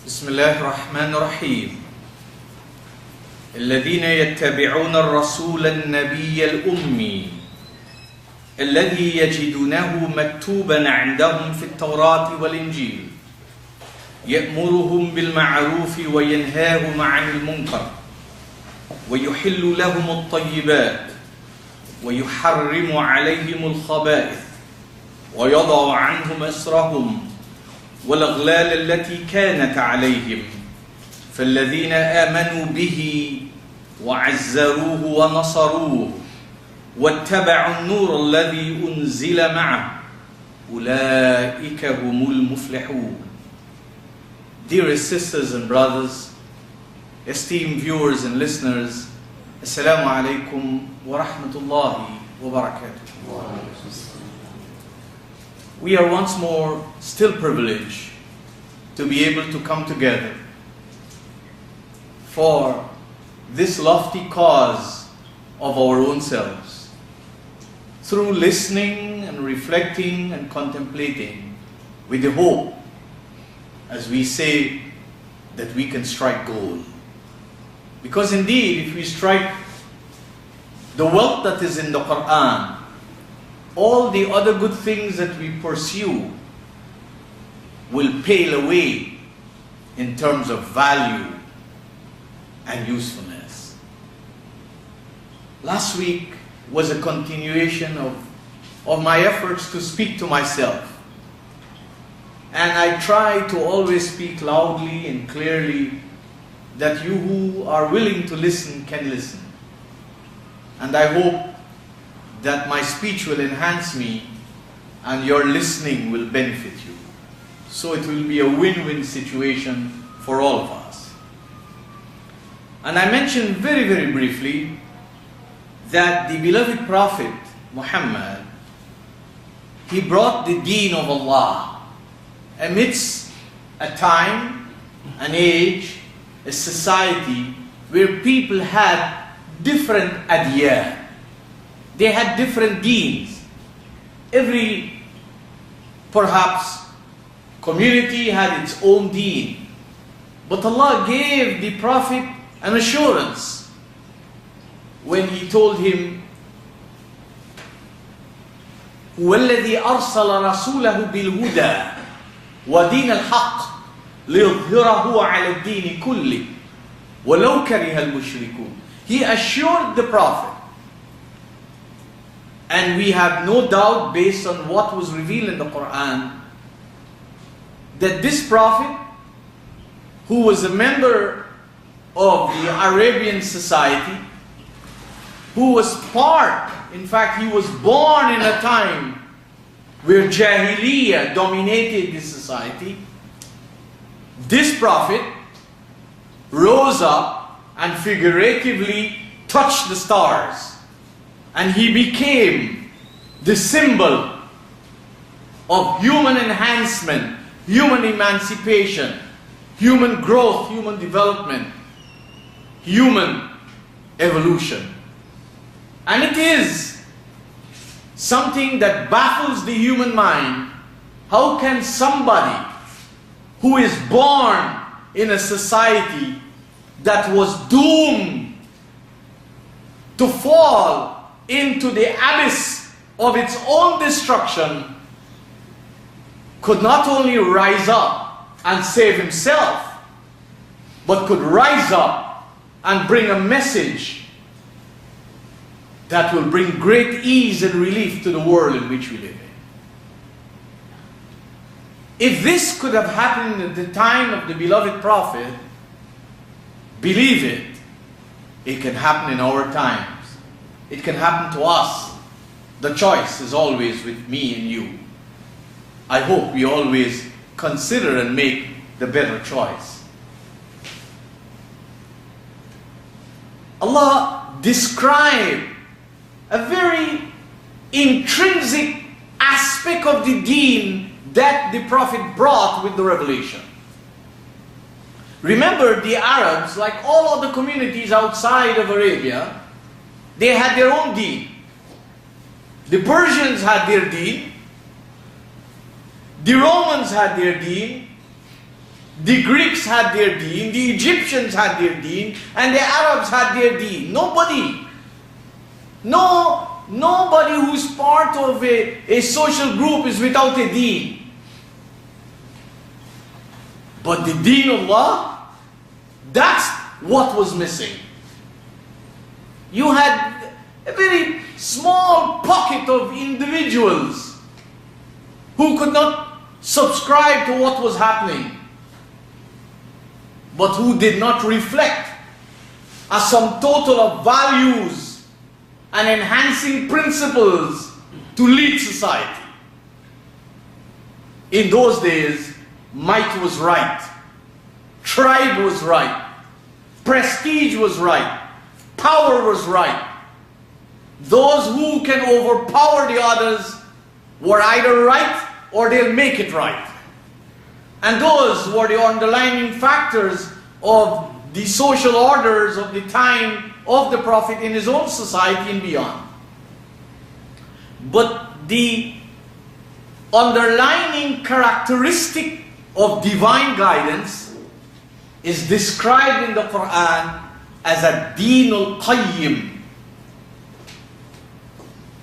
بسم الله الرحمن الرحيم الذين يتبعون الرسول النبي الأمي الذي يجدونه مكتوبا عندهم في التوراة والإنجيل يأمرهم بالمعروف وينهاهم عن المنكر ويحل لهم الطيبات ويحرم عليهم الخبائث ويضع عنهم إصرهم والأغلال التي كانت عليهم فالذين آمنوا به وعزروه ونصروه واتبعوا النور الذي أنزل معه أولئك هم المفلحون. Dearest sisters and brothers, esteemed viewers and listeners, Assalamu alaikum wa rahmatullahi wa barakatuh. We are once more still privileged to be able to come together for this lofty cause of our own selves, through listening and reflecting and contemplating with the hope, as we say, that we can strike gold. Because indeed, if we strike the wealth that is in the Qur'an, all the other good things that we pursue will pale away in terms of value and usefulness. Last week was a continuation of my efforts to speak to myself. And I try to always speak loudly and clearly that you who are willing to listen can listen. And I hope that my speech will enhance me and your listening will benefit you. So it will be a win-win situation for all of us. And I mentioned very, very briefly that the beloved Prophet Mohammed, he brought the deen of Allah amidst a time, an age, a society where people had different adyan. They had different deens. Every, perhaps, community had its own deen. But Allah gave the Prophet an assurance when He told him, هو الذي أرسل رسوله بالهدى ودين الحق ليظهره على الدين كله ولو كره المشركون. He assured the Prophet, and we have no doubt based on what was revealed in the Qur'an, that this Prophet, who was a member of the Arabian society, who was part, in fact he was born in a time where Jahiliyyah dominated the society, this Prophet rose up and figuratively touched the stars. And he became the symbol of human enhancement, human emancipation, human growth, human development, human evolution. And it is something that baffles the human mind. How can somebody who is born in a society that was doomed to fall into the abyss of its own destruction could not only rise up and save himself, but could rise up and bring a message that will bring great ease and relief to the world in which we live in. If this could have happened at the time of the beloved Prophet, believe it, it can happen in our times. It can happen to us. The choice is always with me and you. I hope we always consider and make the better choice. Allah described a very intrinsic aspect of the deen that the Prophet brought with the revelation. Remember, the Arabs, like all other communities outside of Arabia, they had their own deen. The Persians had their deen. The Romans had their deen. The Greeks had their deen, the Egyptians had their deen, and the Arabs had their deen. Nobody who's part of a social group is without a deen. But the deen of Allah, that's what was missing. You had a very small pocket of individuals who could not subscribe to what was happening, but who did not reflect a sum total of values and enhancing principles to lead society. In those days, might was right, tribe was right, prestige was right, power was right. Those who can overpower the others were either right or they'll make it right. And those were the underlying factors of the social orders of the time of the Prophet in his own society and beyond. But the underlying characteristic of divine guidance is described in the Qur'an as a deenul qayyim.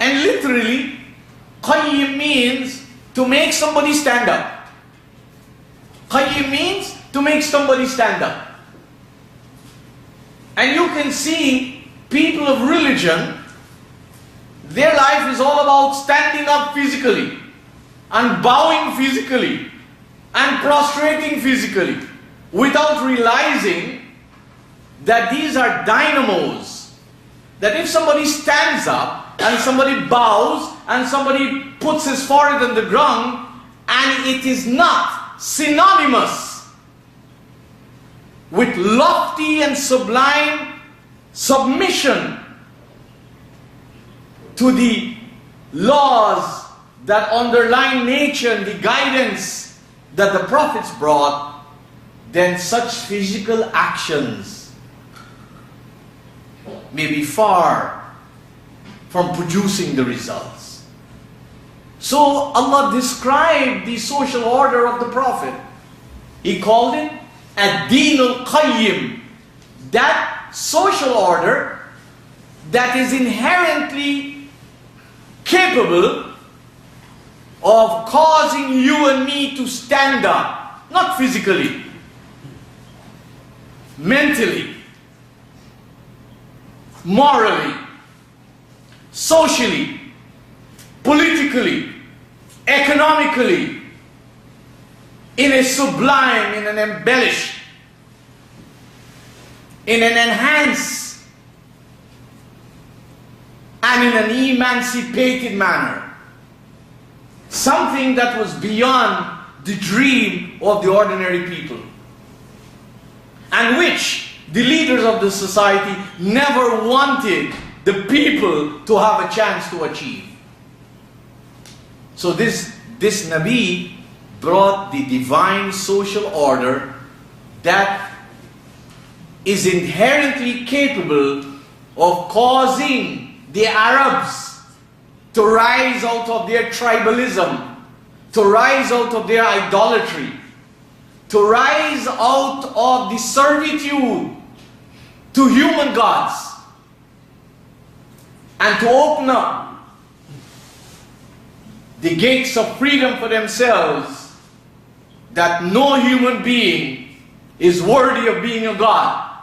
And literally, qayyim means to make somebody stand up. Qayyim means to make somebody stand up. And you can see people of religion, their life is all about standing up physically and bowing physically and prostrating physically without realizing that these are dynamos. That if somebody stands up and somebody bows and somebody puts his forehead on the ground and it is not synonymous with lofty and sublime submission to the laws that underlie nature and the guidance that the prophets brought, then such physical actions may be far from producing the results. So Allah described the social order of the Prophet. He called it ad-deenul qayyim, that social order that is inherently capable of causing you and me to stand up, not physically, mentally, morally, socially, politically, economically, in a sublime, in an embellished, in an enhanced, and in an emancipated manner. Something that was beyond the dream of the ordinary people, and which the leaders of the society never wanted the people to have a chance to achieve. So this Nabi brought the divine social order that is inherently capable of causing the Arabs to rise out of their tribalism, to rise out of their idolatry, to rise out of the servitude to human gods, and to open up the gates of freedom for themselves, that no human being is worthy of being a god,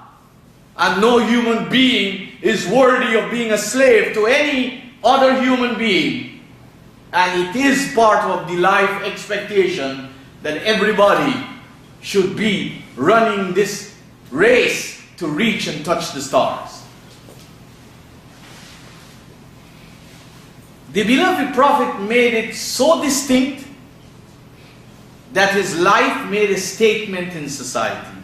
and no human being is worthy of being a slave to any other human being. And it is part of the life expectation that everybody should be running this race to reach and touch the stars. The beloved Prophet made it so distinct that his life made a statement in society.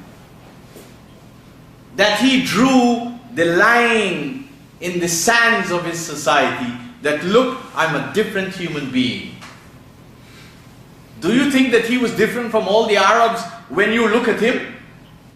That he drew the line in the sands of his society that, look, I'm a different human being. Do you think that he was different from all the Arabs when you look at him?